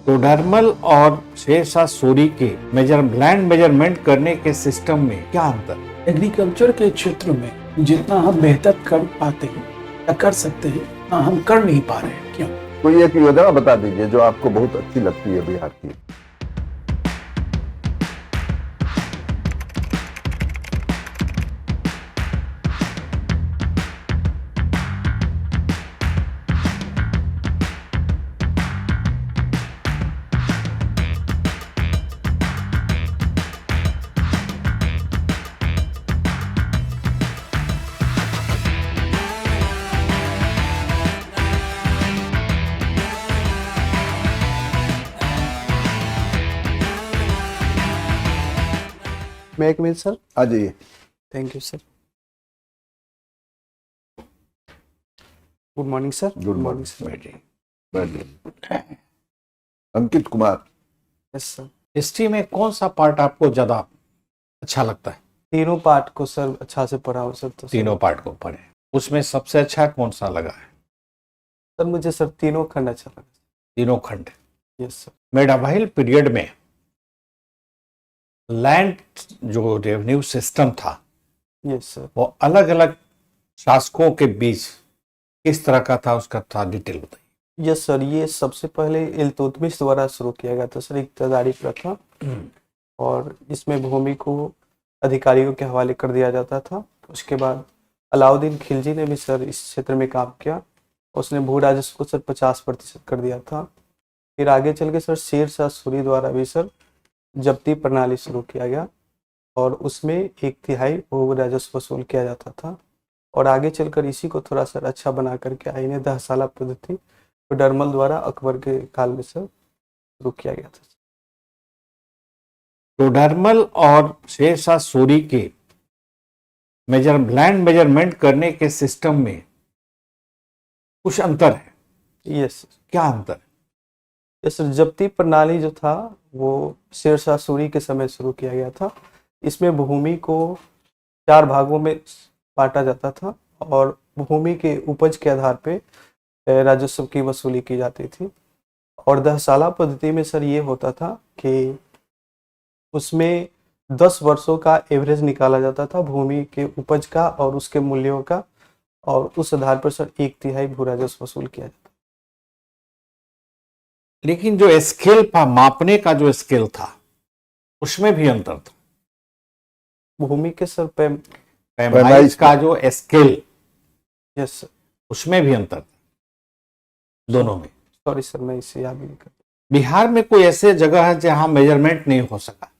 Endodermal और शेरशाह सूरी के land measurement करने के सिस्टम में क्या अंतर है? एग्रीकल्चर के क्षेत्र में जितना हम बेहतर कर पाते हैं या कर सकते हैं उतना हम कर नहीं पा रहे हैं। क्यों? कोई एक योजना बता दीजिए जो आपको बहुत अच्छी लगती है बिहार की। मैं एक मिनट सर। आ जाइए। Thank you sir. Good morning sir. Good morning sir. बैठिए। Ankit Kumar. Yes sir. History में कौन सा पार्ट आपको ज्यादा अच्छा लगता है? तीनों पार्ट को सर अच्छा से पढ़ा हो सर। तो तीनों पार्ट को पढ़े, उसमें सबसे अच्छा कौन सा लगा है? सर मुझे सर तीनों खंड अच्छा लगा। तीनों खंड। Yes sir. मेडावाहिल पीरियड में लैंड जो रेवेन्यू सिस्टम था यस सर। वो अलग अलग शासकों के बीच किस तरह का था, उसका था डिटेल बताइए। यस सर, ये सबसे पहले इल्तुतमिश द्वारा शुरू किया गया था सर, इक्तदारी प्रथा। और इसमें भूमि को अधिकारियों के हवाले कर दिया जाता था। उसके बाद अलाउद्दीन खिलजी ने भी सर इस क्षेत्र में काम किया। उसने भू राजस्व को सर 50% कर दिया था। फिर आगे चल के सर शेरशाह सूरी द्वारा भी सर जब्ती प्रणाली शुरू किया गया और उसमें 1/3 भू राजस्व वसूल किया जाता था। और आगे चलकर इसी को थोड़ा सर अच्छा बना करके आईने 10 साला पद्धति एंडोडर्मल द्वारा अकबर के काल में सर शुरू किया गया था। एंडोडर्मल और शेरशाह सूरी के लैंड मेजरमेंट करने के सिस्टम में कुछ अंतर है। यस। क्या अंतर है? यस सर, जब्ती प्रणाली जो था वो शेरशाह सूरी के समय शुरू किया गया था। इसमें भूमि को 4 भागों में बांटा जाता था और भूमि के उपज के आधार पे राजस्व की वसूली की जाती थी। और 10 साला पद्धति में सर ये होता था कि उसमें 10 वर्षों का एवरेज निकाला जाता था भूमि के उपज का और उसके मूल्यों का, और उस आधार पर सर 1/3 भू राजस्व वसूल किया जाता। लेकिन जो स्केल था, मापने का जो स्केल था, उसमें भी अंतर था। भूमि के सर पैमाइश का जो स्केल, यस सर, उसमें भी अंतर था दोनों में। सॉरी सर, मैं इसे याद नहीं कर। बिहार में कोई ऐसे जगह है जहां मेजरमेंट नहीं हो सका?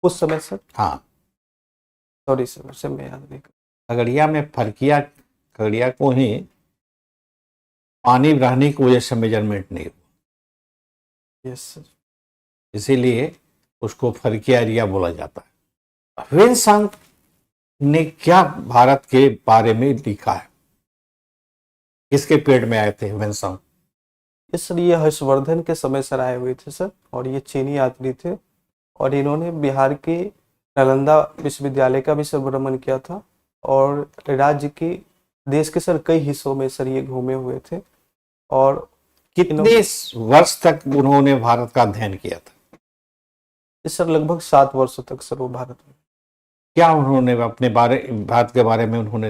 उस समय सर, हाँ, सॉरी सर, उसे मैं याद नहीं कर। खगड़िया में खगड़िया को ही पानी रहने की वजह से मेजरमेंट नहीं हुआ, यस सर। इसीलिए उसको फरकिया एरिया बोला जाता है। ह्वेनसांग ने क्या भारत के बारे में लिखा है? किसके पेड़ में आए थे ह्वेनसांग? यस सर, ये हर्षवर्धन के समय सर आए हुए थे सर, और ये चीनी यात्री थे। और इन्होंने बिहार के नालंदा विश्वविद्यालय का भी सर भ्रमण किया था और राज्य के देश के सर कई हिस्सों में सर ये घूमे हुए थे। और कितने वर्ष तक उन्होंने भारत का अध्ययन किया था? सर लगभग 7 वर्षों तक सर वो भारत में। क्या उन्होंने अपने भारत के बारे में उन्होंने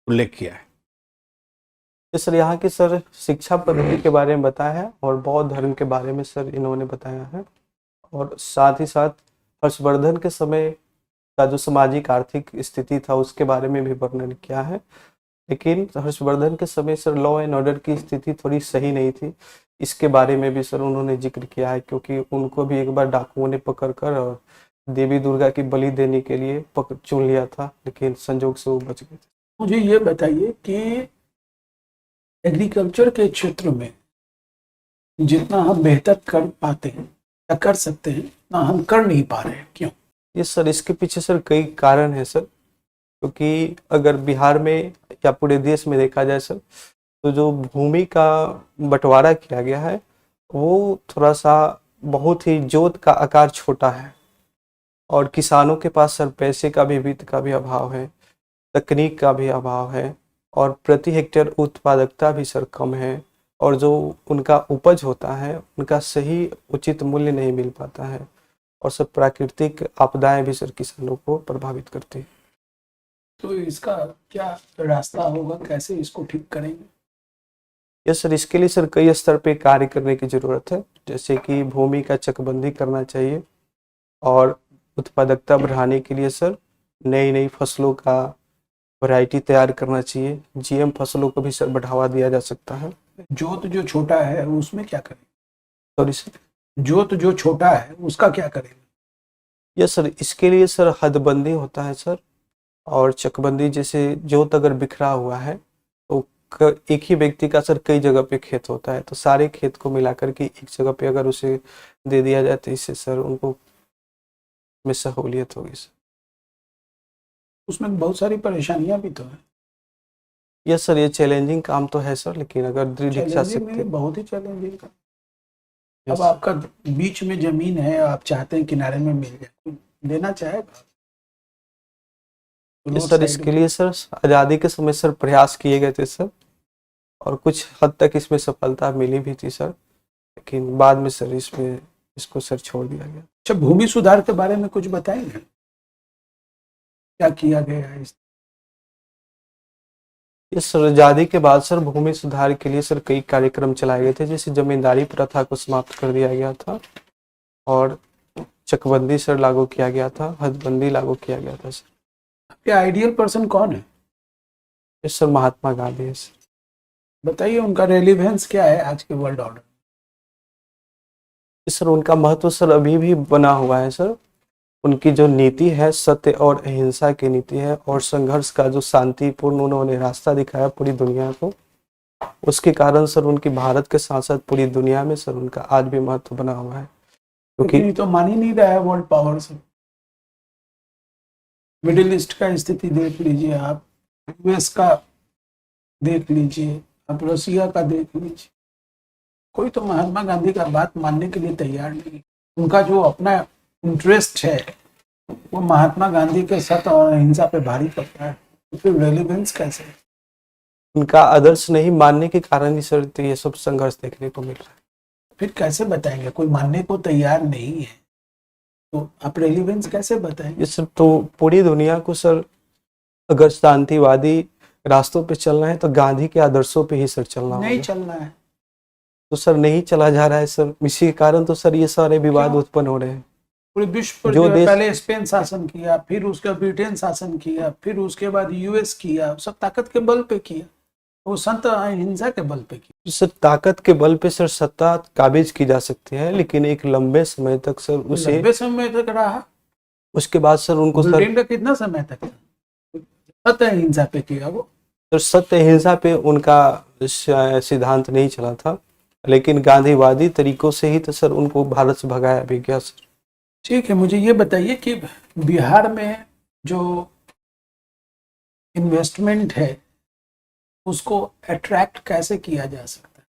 उल्लेख किया है? सर यहाँ की सर शिक्षा पद्धति के बारे में बताया है और बौद्ध धर्म के बारे में सर इन्होंने बताया है। और साथ ही साथ हर्षवर्धन के समय का जो सामाजिक आर्थिक स्थिति था उसके बारे में भी वर्णन किया है। लेकिन हर्षवर्धन के समय सर लॉ एंड ऑर्डर की स्थिति थोड़ी सही नहीं थी, इसके बारे में भी सर उन्होंने जिक्र किया है, क्योंकि उनको भी एक बार डाकुओं ने पकड़कर और देवी दुर्गा की बलि देने के लिए चुन लिया था, लेकिन संजोग से वो बच गए थे। मुझे ये बताइए कि एग्रीकल्चर के क्षेत्र में जितना हम बेहतर कर पाते हैं या कर सकते हैं उतना हम कर नहीं पा रहे हैं। क्यों? ये सर इसके पीछे सर कई कारण हैं सर, क्योंकि अगर बिहार में या पूरे देश में देखा जाए सर, तो जो भूमि का बंटवारा किया गया है वो थोड़ा सा बहुत ही जोत का आकार छोटा है और किसानों के पास सर पैसे का भी, वित्त का भी अभाव है, तकनीक का भी अभाव है और प्रति हेक्टेयर उत्पादकता भी सर कम है। और जो उनका उपज होता है उनका सही उचित मूल्य नहीं मिल पाता है, और सब प्राकृतिक आपदाएं भी सर किसानों को प्रभावित करती है। तो इसका क्या रास्ता होगा, कैसे इसको ठीक करेंगे? यस सर, इसके लिए सर कई स्तर पे कार्य करने की जरूरत है, जैसे कि भूमि का चकबंदी करना चाहिए, और उत्पादकता बढ़ाने के लिए सर नई नई फसलों का वैरायटी तैयार करना चाहिए। जीएम फसलों को भी सर बढ़ावा दिया जा सकता है। जोत जो छोटा है उसमें क्या करें? Sorry sir. जोत जो छोटा है उसका क्या करें? यस सर, इसके लिए सर हदबंदी होता है सर, और चकबंदी। जैसे जोत अगर बिखरा हुआ है तो एक ही व्यक्ति का सर कई जगह पे खेत होता है, तो सारे खेत को मिलाकर के एक जगह पे अगर उसे दे दिया जाए तो इससे सर उनको में सहूलियत होगी सर। उसमें बहुत सारी परेशानियां भी तो है। यस सर, ये चैलेंजिंग काम तो है सर, लेकिन अगर दृढ़ इच्छा चैलेंजिंग शक्ति। नहीं, बहुत ही चैलेंजिंग का। यस अब आपका बीच में जमीन है, आप चाहते हैं किनारे में मिल जाए, कोई देना चाहेगा? रोड सर, साइड इसके में। लिए सर आज़ादी के समय सर प्रयास किए गए थे सर, और कुछ हद तक इसमें सफलता मिली भी थी सर, लेकिन बाद में सर इसको सर छोड़ दिया गया। अच्छा, भूमि सुधार के बारे में कुछ बताएंगे, क्या किया गया है? इस सर आज़ादी के बाद सर भूमि सुधार के लिए सर कई कार्यक्रम चलाए गए थे, जैसे जमींदारी प्रथा को समाप्त कर दिया गया था, और चकबंदी सर लागू किया गया था, हदबंदी लागू किया गया था सर। आपके आइडियल पर्सन कौन है? इस सर महात्मा गांधी है सर। बताइए उनका रेलिवेंस क्या है आज के वर्ल्ड ऑर्डर? इस सर उनका महत्व सर अभी भी बना हुआ है सर। उनकी जो नीति है सत्य और अहिंसा की नीति है, और संघर्ष का जो शांतिपूर्ण उन्होंने रास्ता दिखाया पूरी दुनिया को, उसके कारण सर उनकी भारत के साथ साथ पूरी दुनिया में सर उनका आज भी महत्व बना हुआ है, क्योंकि लेकिन ये तो मान ही नहीं रहा है वर्ल्ड पावर से। मिडिल ईस्ट का स्थिति देख लीजिए आप, यूएस का देख लीजिए आप, रसिया का देख लीजिए, कोई तो महात्मा गांधी का बात मानने के लिए तैयार नहीं। उनका जो अपना इंटरेस्ट है वो महात्मा गांधी के सत्य और अहिंसा पे भारी पड़ता है, तो फिर रेलिवेंस कैसे? उनका आदर्श नहीं मानने के कारण ही सर तो ये सब संघर्ष देखने को मिल रहा है। फिर कैसे बताएंगे? कोई मानने को तैयार नहीं है तो आप रेलिवेंस कैसे बताएंगे? ये सब तो पूरी दुनिया को सर अगर शांतिवादी रास्तों पे चलना है तो गांधी के आदर्शों पे ही सर चलना नहीं होगा। चलना है तो सर नहीं चला जा रहा है सर, इसी के कारण तो सर ये सारे विवाद क्यों? उत्पन्न हो रहे हैं। पूरे विश्व पर जो जो है, देश- पहले स्पेन शासन किया, फिर उसका ब्रिटेन शासन किया, फिर उसके बाद यूएस किया, सब ताकत के बल पे किया, वो संत अहिंसा के बल पे किया। सर ताकत के बल पे सर सत्ता काबिज की जा सकती है, लेकिन एक लंबे समय तक सर उसे लंबे समय तक रहा। उसके बाद सर उनको सर ब्रिटेन का कितना समय तक था? संत अहिंसा पे किया वो। सर सत्य अहिंसा पे उनका सिद्धांत नहीं चला था, लेकिन गांधीवादी तरीकों से ही तो सर उनको भारत से भगाया भी गया सर। ठीक है, मुझे ये बताइए कि बिहार में जो इन्वेस्टमेंट है उसको अट्रैक्ट कैसे किया जा सकता है?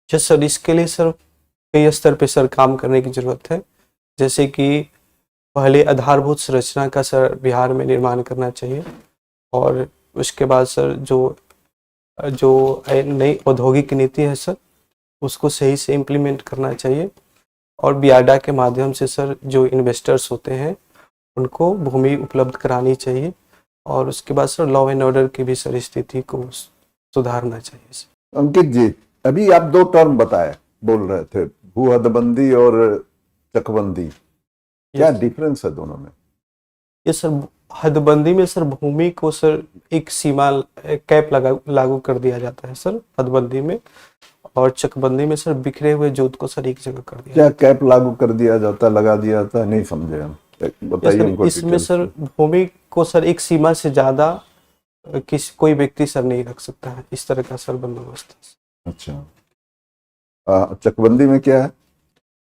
जी सर, इसके लिए सर कई स्तर पे सर काम करने की जरूरत है, जैसे कि पहले आधारभूत संरचना का सर बिहार में निर्माण करना चाहिए, और उसके बाद सर जो जो नई औद्योगिक नीति है सर उसको सही से इम्प्लीमेंट करना चाहिए, और बियाडा के माध्यम से सर जो इन्वेस्टर्स होते हैं उनको भूमि उपलब्ध करानी चाहिए, और उसके बाद सर लॉ एंड ऑर्डर की भी सर स्थिति को सुधारना चाहिए सर। अंकित जी, अभी आप दो टर्म बोल रहे थे, भू हदबंदी और चकबंदी, क्या डिफरेंस है दोनों में? ये सर हदबंदी में सर भूमि को सर एक सीमा कैप लागू कर दिया जाता है सर हदबंदी में, और चकबंदी में सर बिखरे हुए जोत को सर एक जगह कर दिया। क्या कैप लागू कर दिया जाता, लगा दिया जाता है? नहीं समझे हम, बताइए हमको। इसमें सर भूमि को सर एक सीमा से ज्यादा कोई व्यक्ति सर नहीं रख सकता है, इस तरह का सर बंदोबस्त है। अच्छा, चकबंदी में क्या है?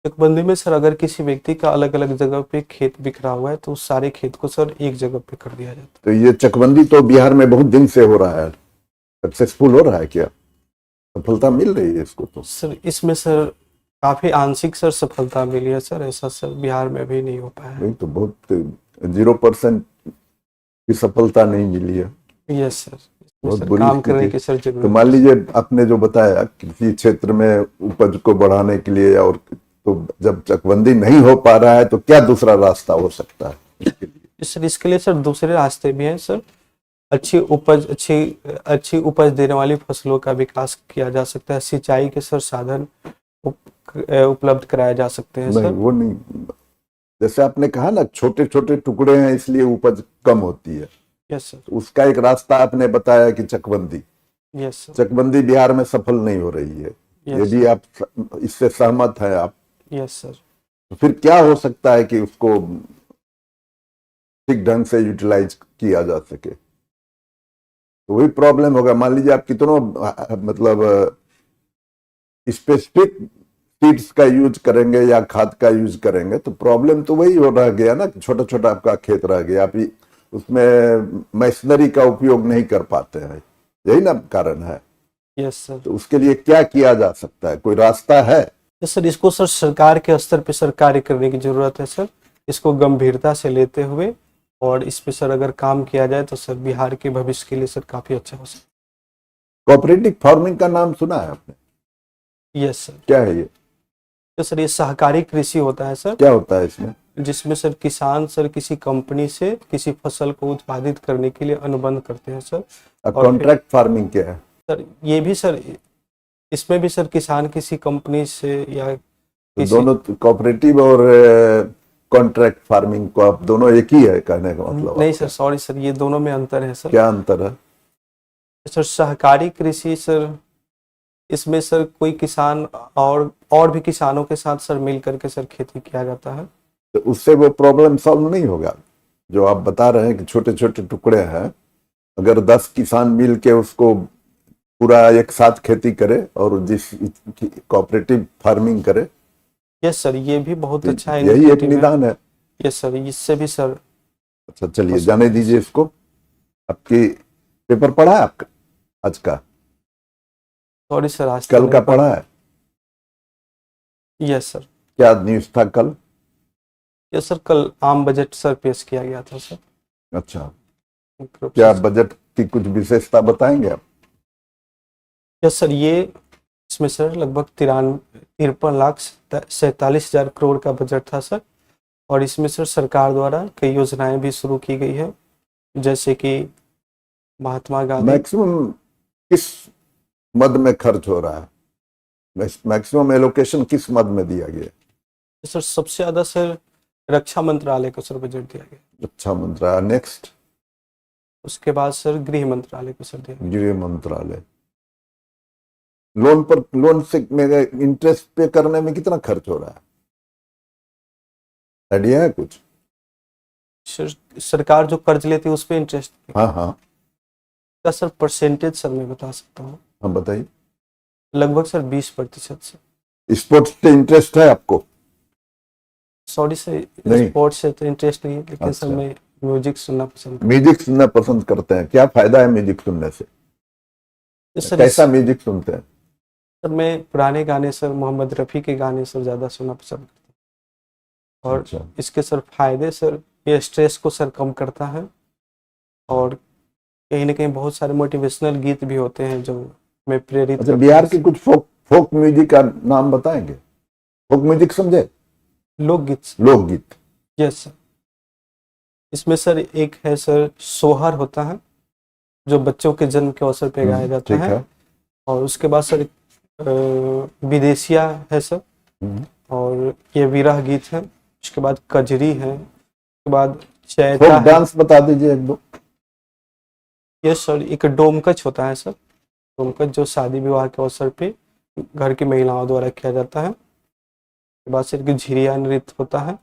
चकबंदी में सर अगर किसी व्यक्ति का अलग अलग जगह पे खेत बिखरा हुआ है तो उस सारे खेत को सर एक जगह पे कर दिया जाता है। तो ये चकबंदी तो बिहार में बहुत दिन से हो रहा है, सक्सेसफुल हो रहा है, क्या सफलता मिल रही है इसको? तो सर इसमें सर काफी आंशिक सर सफलता मिली है सर, ऐसा सर बिहार में भी नहीं हो पाया है। नहीं तो बहुत 0% की सफलता नहीं मिली है। यस सर, बहुत सर बुरी काम करने स्थिति। की सर तो जरूरत मान लीजिए आपने जो बताया कृषि क्षेत्र में उपज को बढ़ाने के लिए, और तो जब चकबंदी नहीं हो पा रहा है तो क्या दूसरा रास्ता हो सकता है इसके लिए? सर इसके लिए सर दूसरे रास्ते भी हैं सर। अच्छी उपज देने वाली फसलों का विकास किया जा सकता है। सिंचाई के सर साधन उपलब्ध कराए जा सकते हैं नहीं, सर। वो नहीं। जैसे आपने कहा ना, छोटे छोटे टुकड़े हैं इसलिए उपज कम होती है, यस सर। तो उसका एक रास्ता आपने बताया कि चकबंदी। Yes sir. चकबंदी बिहार में सफल नहीं हो रही है, ये यस भी आप इससे सहमत हैं आप? Yes sir. तो फिर क्या हो सकता है कि उसको ठीक ढंग से यूटिलाइज किया जा सके? तो वही प्रॉब्लम होगा। मान लीजिए आप कितनों मतलब स्पेसिफिक सीड्स का यूज करेंगे या खाद का यूज करेंगे, तो प्रॉब्लम तो वही हो रह गया ना, छोटा छोटा आपका खेत रह गया, आप उसमें मशीनरी का उपयोग नहीं कर पाते हैं, यही ना कारण है। Yes sir. तो उसके लिए क्या किया जा सकता है, कोई रास्ता है? तो सर इसको सर सरकार के स्तर पे सर कार्य करने की जरूरत है सर। इसको गंभीरता से लेते हुए और इस पे सर अगर काम किया जाए तो सर बिहार के भविष्य के लिए सर काफी अच्छा हो सकता कोऑपरेटिव फार्मिंग का नाम सुना है आपने? है। Yes sir. क्या है ये? तो सर ये सहकारी कृषि होता है सर, क्या होता है इसमें? जिसमें सर किसान सर किसी कंपनी से किसी फसल को उत्पादित करने के लिए अनुबंध करते हैं सर। और कॉन्ट्रैक्ट फार्मिंग क्या है? सर ये भी सर इसमें भी सर किसान किसी कंपनी से या तो किसी दोनों कोऑपरेटिव और कॉन्ट्रैक्ट फार्मिंग को आप दोनों एक ही है कहने का मतलब? नहीं आपका? सर, सॉरी सर, ये दोनों में अंतर है सर। क्या अंतर है? सर सहकारी कृषि सर, इसमें सर कोई किसान और भी किसानों के साथ सर मिल करके सर खेती किया जाता है। तो उससे वो प्रॉब्लम सॉल्व नहीं होगा जो आप बता रहे हैं कि छोटे छोटे टुकड़े हैं? अगर 10 किसान मिल के उसको पूरा एक साथ खेती करे और जिस कोऑपरेटिव फार्मिंग करे, यस सर, ये भी बहुत अच्छा यही एक इनिशिएटिव है। निदान है। यस सर, इससे भी सर। अच्छा चलिए, जाने दीजिए इसको। आपकी पेपर पढ़ा है आपका आज का? सॉरी सर, आज कल का पढ़ा है? Yes sir. क्या न्यूज था कल? यस सर, कल आम बजट सर पेश किया गया था सर। अच्छा, क्या बजट की कुछ विशेषता बताएंगे आप? यस सर, ये इसमें सर लगभग 53,47,00,000 करोड़ का बजट था सर। और इसमें सर सरकार द्वारा कई योजनाएं भी शुरू की गई है, जैसे कि महात्मा गांधी। मैक्सिमम किस मद में खर्च हो रहा है? मैक्सिमम एलोकेशन किस मद में दिया गया? सर सबसे ज्यादा सर रक्षा मंत्रालय को सर बजट दिया गया। रक्षा मंत्रालय, नेक्स्ट उसके बाद सर गृह मंत्रालय को सर दिया गया। गृह मंत्रालय। लोन से मेरे इंटरेस्ट पे करने में कितना खर्च हो रहा है, आइडिया है कुछ? सरकार जो कर्ज लेती है उस पर इंटरेस्ट हाँ, का सर परसेंटेज सर मैं बता सकता हूँ। हम बताइए। लगभग सर 20% सर। स्पोर्ट्स से इंटरेस्ट है आपको? सॉरी सर, नहीं। स्पोर्ट्स से तो इंटरेस्ट नहीं है, लेकिन सर अच्छा। मैं म्यूजिक सुनना पसंद करता म्यूजिक सुनना पसंद करते हैं, क्या फायदा है म्यूजिक सुनने से? हूँ। सर कैसा म्यूजिक सुनते हैं? सर मैं पुराने गाने सर, मोहम्मद रफ़ी के गाने सर ज़्यादा सुनना पसंद करता हूँ। और अच्छा। इसके सर फायदे सर, ये स्ट्रेस को सर कम करता है। और कहीं ना कहीं बहुत सारे मोटिवेशनल गीत भी होते हैं जो मैं प्रेरित अच्छा, करते बिहार हैं। के कुछ फोक म्यूजिक का नाम बताएंगे? फोक म्यूजिक समझे? लोकगीत। लोकगीत। Yes sir. इसमें सर एक है सर सोहर होता है, जो बच्चों के जन्म के अवसर पे गाया जाता ठीक है। और उसके बाद सर विदेशिया है सर, और ये विरह गीत है। उसके बाद कजरी है, उसके बाद चैता फोक है। डांस बता दीजिए एक दो। यस सर, एक डोमकच होता है सर। डोमकच जो शादी विवाह के अवसर पे घर की महिलाओं द्वारा किया जाता है। उसके बाद सर एक झिरिया नृत्य होता है।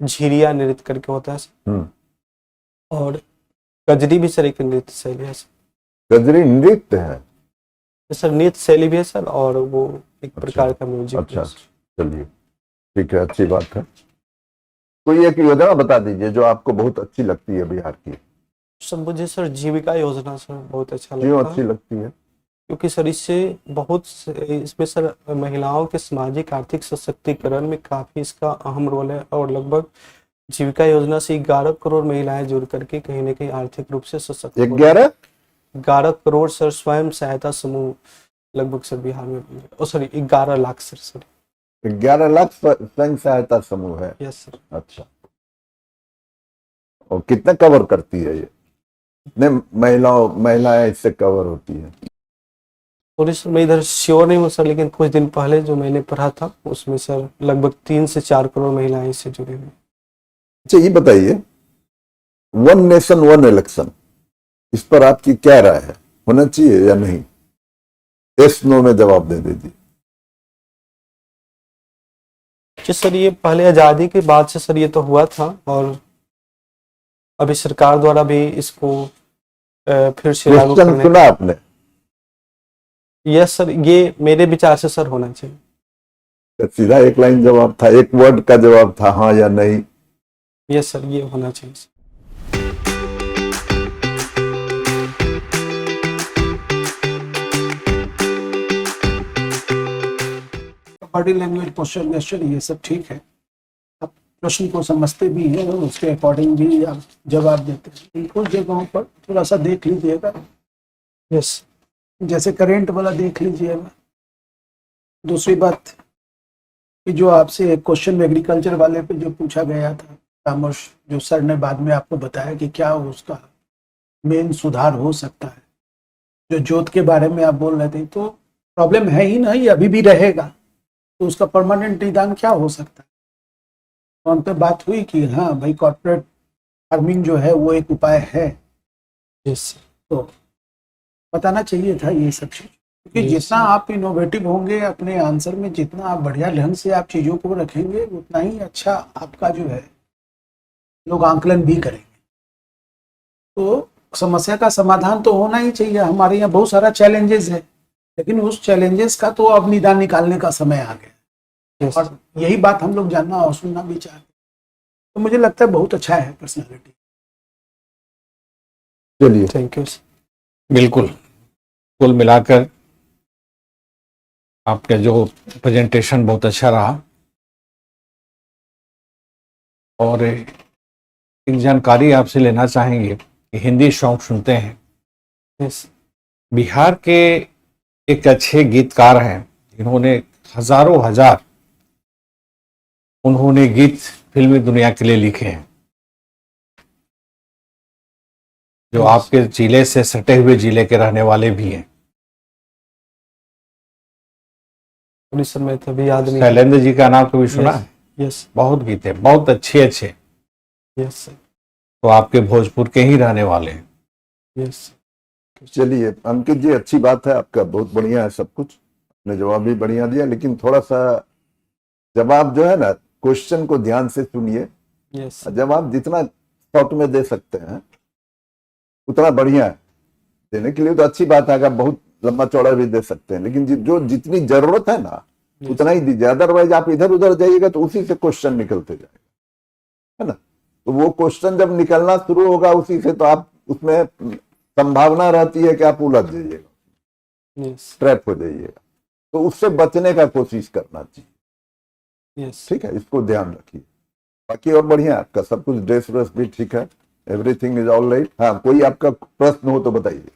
झिरिया नृत्य करके होता है सर। और कजरी भी सर एक नृत्य शैली है सर। गजरी नृत्य है? सर नृत्य शैली भी है सर, और वो एक प्रकार का म्यूजिक। अच्छा, चलिए ठीक है, अच्छी बात है। कोई एक योजना बता दीजिए जो आपको बहुत अच्छी लगती है बिहार की। सर मुझे सर जीविका योजना सर बहुत अच्छा क्यों लगता अच्छी है, लगती है? क्योंकि सर इसमें सर महिलाओं के सामाजिक आर्थिक सशक्तिकरण में काफी इसका अहम रोल है। और लगभग जीविका योजना से 11 करोड़ महिलाएं जुड़ करके कहीं ना कहीं आर्थिक रूप से सशक्त हो रही हैं। 11 11 करोड़ सर स्वयं सहायता समूह लगभग सर बिहार में बन गए। Oh sorry 11 lakh sir, sorry 11 lakh स्वयं सहायता समूह है। Yes sir. अच्छा, और कितने कवर करती है ये, कितने महिलाएं इससे कवर होती है? और सर मैं इधर श्योर नहीं हूँ सर, लेकिन कुछ दिन पहले जो मैंने पढ़ा था उसमें सर लगभग 3 से 4 करोड़ महिलाएं इससे जुड़ी हुई। अच्छा, ये बताइए, वन नेशन वन इलेक्शन, इस पर आपकी क्या राय है, होना चाहिए या नहीं? यस नो में जवाब दे दीजिए। जी सर, ये पहले आज़ादी के बाद से सर ये तो हुआ था, और अभी सरकार द्वारा भी इसको फिर से लागू क्वेश्चन करने। सुना आपने? यस सर, ये मेरे विचार से सर होना चाहिए। तो सीधा एक लाइन जवाब था, एक वर्ड का जवाब था, हाँ या नहीं? यस सर, ये होना चाहिए sir. Body language, posture, gesture, ये सब ठीक है। आप प्रश्न को समझते भी हैं और उसके अकॉर्डिंग भी आप जवाब देते हैं। कुछ जगहों पर थोड़ा सा देख लीजिएगा, यस जैसे करेंट वाला देख लीजिएगा। दूसरी बात कि जो आपसे एक क्वेश्चन एग्रीकल्चर वाले पे जो पूछा गया था कॉमर्स, जो सर ने बाद में आपको बताया कि क्या उसका मेन सुधार हो सकता है, जो जोत के बारे में आप बोल रहे थे, तो प्रॉब्लम है ही नहीं, अभी भी रहेगा, तो उसका परमानेंट निदान क्या हो सकता है? तो उन पे बात हुई कि हाँ भाई, कॉर्पोरेट फार्मिंग जो है वो एक उपाय है। यस तो बताना चाहिए था ये सब चीज, क्योंकि Yes, जितना आप इनोवेटिव होंगे अपने आंसर में, जितना आप बढ़िया ढंग से आप चीजों को रखेंगे, उतना ही अच्छा आपका जो है लोग आंकलन भी करेंगे। तो समस्या का समाधान तो होना ही चाहिए। हमारे यहाँ बहुत सारा चैलेंजेस है, लेकिन उस चैलेंजेस का तो अब निदान निकालने का समय आ गया, यस और यही बात हम लोग जानना और सुनना भी चाहते हैं। तो मुझे लगता है बहुत अच्छा है पर्सनालिटी। चलिए, थैंक यू सर। बिल्कुल, कुल मिलाकर आपका जो प्रेजेंटेशन बहुत अच्छा रहा, और एक जानकारी आपसे लेना चाहेंगे कि हिंदी सॉन्ग सुनते हैं। यस बिहार के एक अच्छे गीतकार हैं, इन्होंने हजारों हजार उन्होंने गीत फिल्मी दुनिया के लिए लिखे हैं, जो आपके जिले से सटे हुए जिले के रहने वाले भी हैं। सर मैं तभी याद नहीं। शैलेंद्र जी का नाम कभी सुना है? यस बहुत गीत है, बहुत अच्छे अच्छे। Yes sir. तो आपके भोजपुर के ही रहने वाले हैं। यस चलिए अंकित जी, अच्छी बात है, आपका बहुत बढ़िया है सब कुछ, आपने जवाब भी बढ़िया दिया, लेकिन थोड़ा सा जवाब जो है ना, क्वेश्चन को ध्यान से सुनिए। यस जवाब जितना शॉर्ट में दे सकते हैं उतना बढ़िया है। देने के लिए तो अच्छी बात है, अगर बहुत लंबा चौड़ा भी दे सकते हैं, लेकिन जो जितनी जरूरत है ना उतना ही दीजिए। अदरवाइज आप इधर उधर जाइएगा तो उसी से क्वेश्चन निकलते जाएगा, है ना? तो वो क्वेश्चन जब निकलना शुरू होगा उसी से, तो आप उसमें संभावना रहती है कि आप उलझ जाइएगा, यस ट्रैप हो जाइएगा। तो उससे बचने का कोशिश करना चाहिए, यस ठीक है? इसको ध्यान रखिए। बाकी और बढ़िया, आपका सब कुछ ड्रेस व्रेस भी ठीक है, एवरीथिंग इज ऑल राइट। हाँ, कोई आपका प्रश्न हो तो बताइए।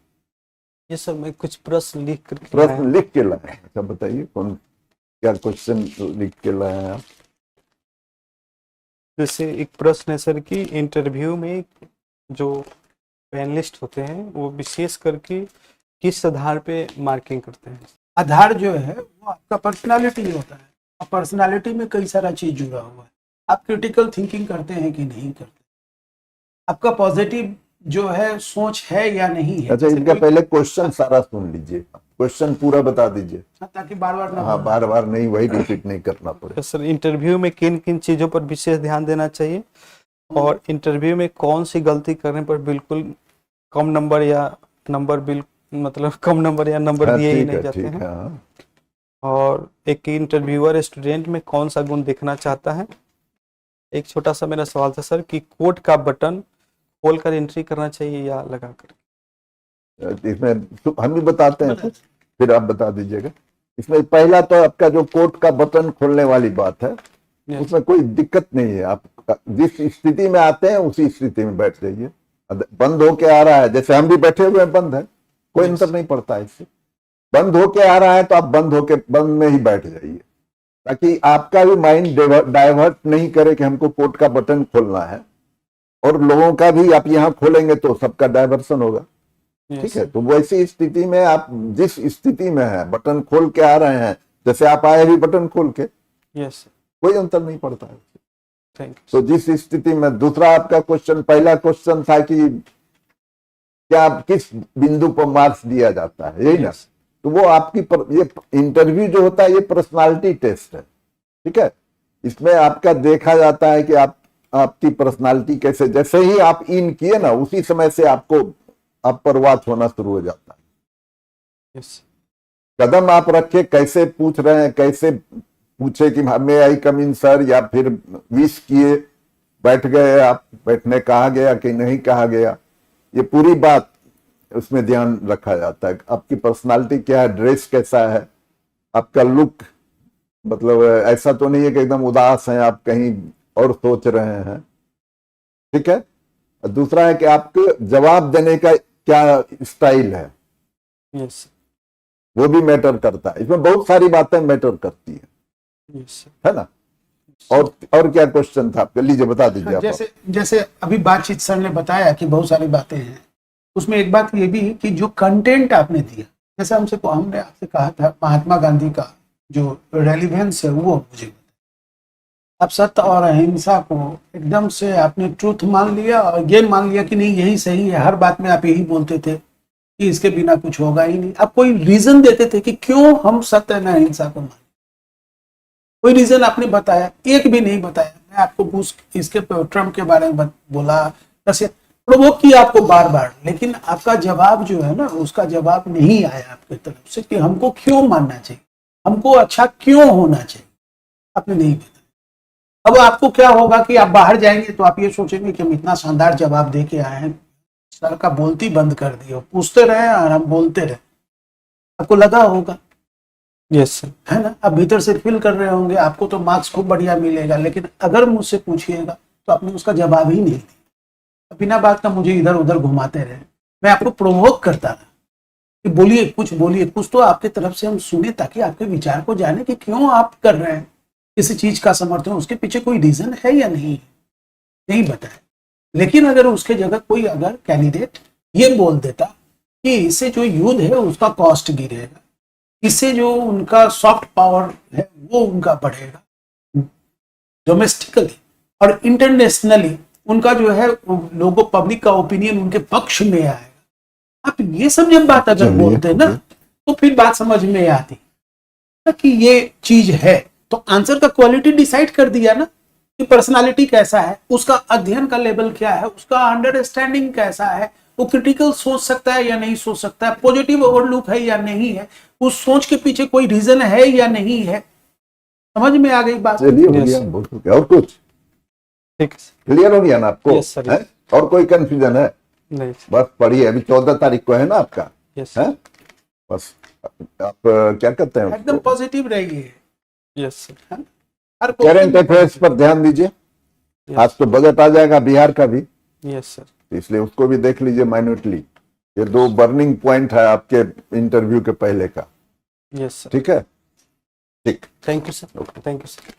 ये सर मैं कुछ प्रश्न लिख कर प्रश्न लिख के लाए? अच्छा बताइए, कौन क्या क्वेश्चन लिख के लाए हैं आप? जैसे एक प्रश्न है सर कि इंटरव्यू में जो पैनलिस्ट होते हैं वो विशेष करके किस आधार पे मार्किंग करते हैं? आधार जो है वो आपका पर्सनालिटी होता है, और पर्सनालिटी में कई सारा चीज जुड़ा हुआ है। आप क्रिटिकल थिंकिंग करते हैं कि नहीं करते, आपका पॉजिटिव जो है सोच है या नहीं है। अच्छा, इनका पहले क्वेश्चन सारा सुन लीजिए, क्वेश्चन पूरा बता दीजिए। ताकि बार बार ना हाँ, बार बार नहीं, वही रिपीट नहीं करना पड़े। तो सर इंटरव्यू में किन किन चीज़ों पर विशेष ध्यान देना चाहिए, और इंटरव्यू में कौन सी गलती करने पर बिल्कुल कम नंबर या नंबर मतलब कम नंबर या नंबर हाँ, दिए ही ठीक नहीं है, जाते ठीक हैं, है, हाँ। और एक इंटरव्यूअर स्टूडेंट में कौन सा गुण देखना चाहता है। एक छोटा सा मेरा सवाल था सर कि कोड का बटन खोलकर एंट्री करना चाहिए या लगाकर? इसमें हम भी बताते हैं कुछ, फिर आप बता दीजिएगा। इसमें पहला तो आपका जो कोट का बटन खोलने वाली बात है, उसमें कोई दिक्कत नहीं है। आप जिस स्थिति में आते हैं उसी स्थिति में बैठ जाइए। बंद होके आ रहा है, जैसे हम भी बैठे हुए हैं, बंद है, कोई अंतर नहीं पड़ता है इससे। बंद होके आ रहा है तो आप बंद में ही बैठ जाइए, ताकि आपका भी माइंड डाइवर्ट नहीं करे कि हमको कोर्ट का बटन खोलना है, और लोगों का भी आप यहाँ खोलेंगे तो सबका डाइवर्सन होगा। ठीक है, तो वैसी स्थिति में आप जिस स्थिति में है, बटन खोल के आ रहे हैं, जैसे आप आए भी बटन खोल के, यस कोई अंतर नहीं पड़ता है। Thank you. तो जिस स्थिति में, दूसरा आपका क्वेश्चन, पहला क्वेश्चन था कि क्या किस बिंदु पर मार्क्स दिया जाता है, यही ना? तो वो आपकी ये इंटरव्यू जो होता है ये पर्सनालिटी टेस्ट है। ठीक है, इसमें आपका देखा जाता है कि आपकी पर्सनालिटी कैसे, जैसे ही आप इन किए ना उसी समय से आपको आप पर वाच होना शुरू हो जाता है। यस कदम आप रखे, कैसे पूछ रहे हैं, कैसे पूछे कि मे आई कम इन सर, या फिर विश किए, बैठ गए आप, बैठने कहा गया कि नहीं कहा गया, ये पूरी बात उसमें ध्यान रखा जाता है। आपकी पर्सनालिटी क्या है, ड्रेस कैसा है, आपका लुक, मतलब ऐसा तो नहीं है कि एकदम उदास हैं आप, कहीं और सोच रहे हैं। ठीक है, दूसरा है कि आपके जवाब देने का क्या स्टाइल है, यस वो भी मैटर करता है। इसमें बहुत सारी बातें मैटर करती है यस है ना? और क्या क्वेश्चन था आपका, लीजिए बता दीजिए आप। जैसे जैसे अभी बातचीत सर ने बताया कि बहुत सारी बातें हैं, उसमें एक बात ये भी है कि जो कंटेंट आपने दिया, जैसे हमने आपसे कहा था महात्मा गांधी का जो रेलिवेंस है वो मुझे बताया। आप सत्य और अहिंसा को एकदम से आपने ट्रूथ मान लिया और ये मान लिया कि नहीं यही सही है, हर बात में आप यही बोलते थे कि इसके बिना कुछ होगा ही नहीं। आप कोई रीजन देते थे कि क्यों हम सत्य और अहिंसा को माने, कोई रीजन आपने बताया? एक भी नहीं बताया। मैं आपको इसके ट्रम्प के बारे में बोला, जैसे प्रोवोक किया आपको बार बार, लेकिन आपका जवाब जो है ना, उसका जवाब नहीं आया आपकी तरफ से कि हमको क्यों मानना चाहिए, हमको अच्छा क्यों होना चाहिए, आपने नहीं बताया। अब आपको क्या होगा कि आप बाहर जाएंगे तो आप ये सोचेंगे कि हम इतना शानदार जवाब दे के आए हैं, सर का बोलती बंद कर दिया, पूछते रहे और हम बोलते रहे, आपको लगा होगा, यस सर है ना? आप भीतर से फील कर रहे होंगे आपको तो मार्क्स खूब बढ़िया मिलेगा, लेकिन अगर मुझसे पूछिएगा तो आपने उसका जवाब ही नहीं दिया, बिना बात का मुझे इधर उधर घुमाते रहे। मैं आपको प्रोवोक करता रहा कि बोलिए, कुछ तो आपके तरफ से हम सुने, ताकि आपके विचार को जाने कि क्यों आप कर रहे हैं किसी चीज का समर्थन, उसके पीछे कोई रीजन है या नहीं, नहीं बताया। लेकिन अगर उसके जगह कोई अगर कैंडिडेट ये बोल देता कि इससे जो युद्ध है उसका कॉस्ट गिरेगा, इससे जो उनका सॉफ्ट पावर है वो उनका बढ़ेगा, डोमेस्टिकली और इंटरनेशनली उनका जो है लोगों, पब्लिक का ओपिनियन उनके पक्ष में आएगा, आप ये सब जब बात अगर बोलते ना तो फिर बात समझ में आती कि ये चीज है। तो आंसर का क्वालिटी डिसाइड कर दिया ना कि पर्सनालिटी कैसा है, उसका अध्ययन का लेवल क्या है, उसका अंडरस्टैंडिंग कैसा है, वो क्रिटिकल सोच सकता है या नहीं सोच सकता है, पॉजिटिव ओवरलुक है या नहीं है, उस सोच के पीछे कोई रीजन है या नहीं है। समझ में आ गई बात? चलिए Yes. बढ़िया, बहुत हो गया। और कुछ ठीक है सर। क्लियर हो गया ना आपको? Yes, sir. है? और कोई कंफ्यूजन है? नहीं सर। बस पढ़िए, अभी 14 तारीख को है ना आपका, यस है? बस आप क्या कहते हैं एकदम पॉजिटिव रहिए, यस सर। हर करंट अफेयर्स पर ध्यान दीजिए। आज तो बजट आ जाएगा बिहार का भी, यस सर। इसलिए उसको भी देख लीजिए माइन्यूटली। ये 2 बर्निंग पॉइंट है आपके इंटरव्यू के पहले का। Yes sir. ठीक है, ठीक। Thank you sir. Thank you sir.